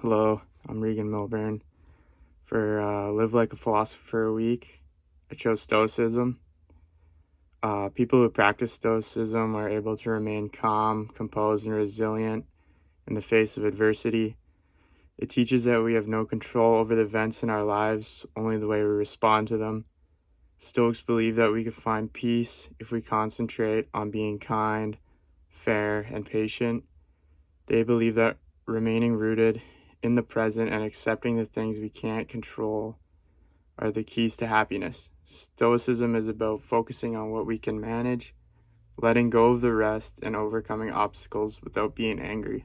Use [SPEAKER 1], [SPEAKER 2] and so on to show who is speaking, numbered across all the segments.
[SPEAKER 1] Hello, I'm Regan Milburn. For Live Like a Philosopher week, I chose Stoicism. People who practice Stoicism are able to remain calm, composed, and resilient in the face of adversity. It teaches that we have no control over the events in our lives, only the way we respond to them. Stoics believe that we can find peace if we concentrate on being kind, fair, and patient. They believe that remaining rooted in the present and accepting the things we can't control are the keys to happiness. Stoicism is about focusing on what we can manage, letting go of the rest, and overcoming obstacles without being angry.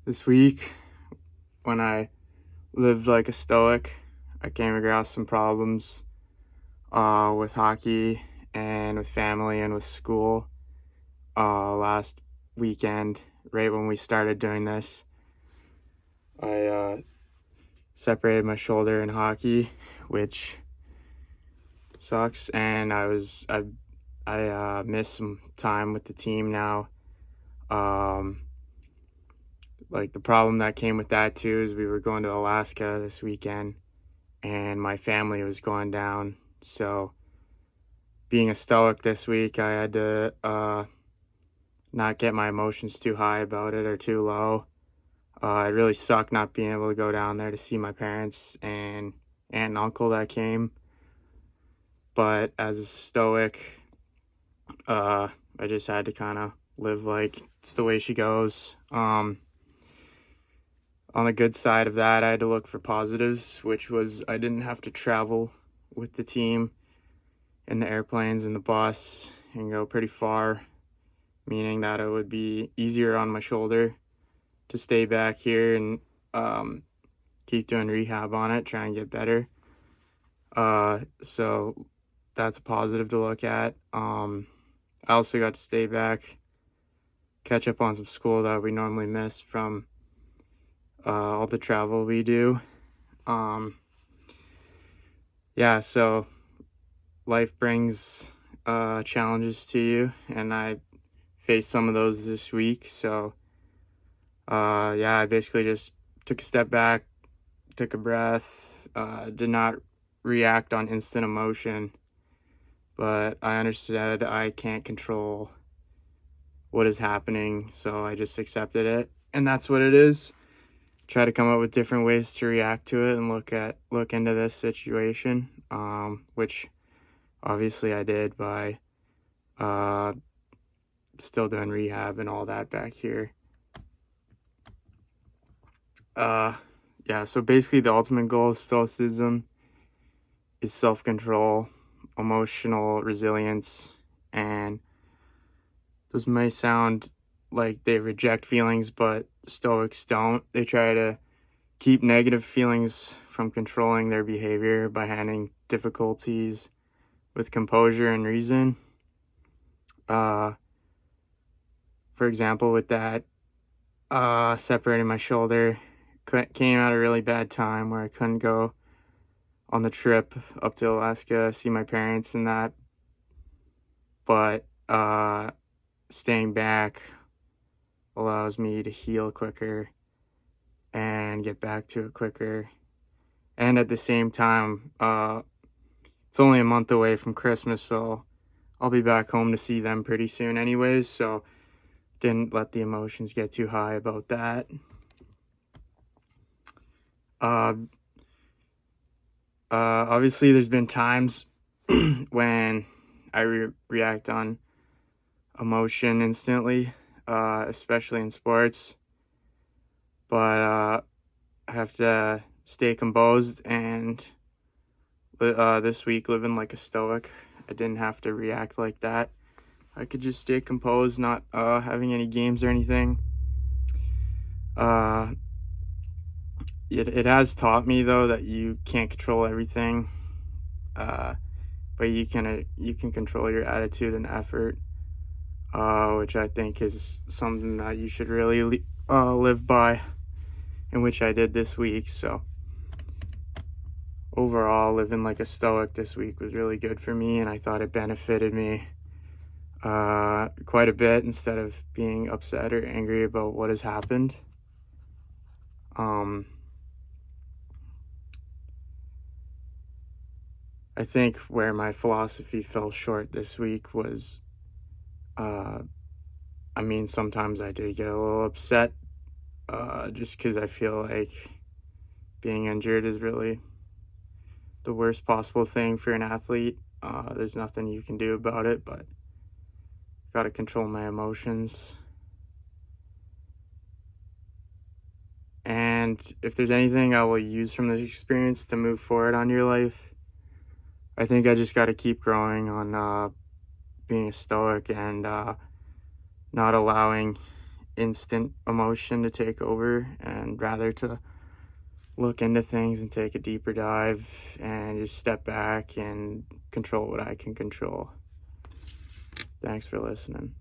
[SPEAKER 1] This week, when I lived like a stoic, I came across some problems with hockey and with family and with school. Last weekend, right when we started doing this, I separated my shoulder in hockey, which sucks, and I missed some time with the team now. Like the problem that came with that too is we were going to Alaska this weekend, and my family was going down. So, being a stoic this week, I had to not get my emotions too high about it or too low. It really sucked not being able to go down there to see my parents and aunt and uncle that came. But as a stoic, I just had to kind of live like it's the way she goes. On the good side of that, I had to look for positives, which was I didn't have to travel with the team in the airplanes and the bus and go pretty far, meaning that it would be easier on my shoulder to stay back here and keep doing rehab on it, try and get better. So that's a positive to look at. I also got to stay back, catch up on some school that we normally miss from all the travel we do. Yeah, so life brings challenges to you, and I faced some of those this week. So yeah, I basically just took a step back, took a breath, did not react on instant emotion, but I understood I can't control what is happening, so I just accepted it, and that's what it is. Try to come up with different ways to react to it and look into this situation, which obviously I did by still doing rehab and all that back here. Yeah, so basically the ultimate goal of Stoicism is self-control, emotional resilience, and those may sound like they reject feelings, but Stoics don't. They try to keep negative feelings from controlling their behavior by handling difficulties with composure and reason. For example, with that, separating my shoulder came at a really bad time where I couldn't go on the trip up to Alaska, see my parents and that. But staying back allows me to heal quicker and get back to it quicker. And at the same time, it's only a month away from Christmas, so I'll be back home to see them pretty soon anyways, so didn't let the emotions get too high about that. Obviously there's been times when I react on emotion instantly, especially in sports, but I have to stay composed, and this week, living like a stoic, I didn't have to react like that. I could just stay composed, not having any games or anything. It has taught me though that you can't control everything, but you can control your attitude and effort, which I think is something that you should really live by, and which I did this week. So overall, living like a stoic this week was really good for me, and I thought it benefited me quite a bit instead of being upset or angry about what has happened. I think where my philosophy fell short this week was, sometimes I did get a little upset, just because I feel like being injured is really the worst possible thing for an athlete. There's nothing you can do about it, but gotta control my emotions. And if there's anything I will use from this experience to move forward on your life, I think I just gotta keep growing on being a stoic and not allowing instant emotion to take over, and rather to look into things and take a deeper dive and just step back and control what I can control. Thanks for listening.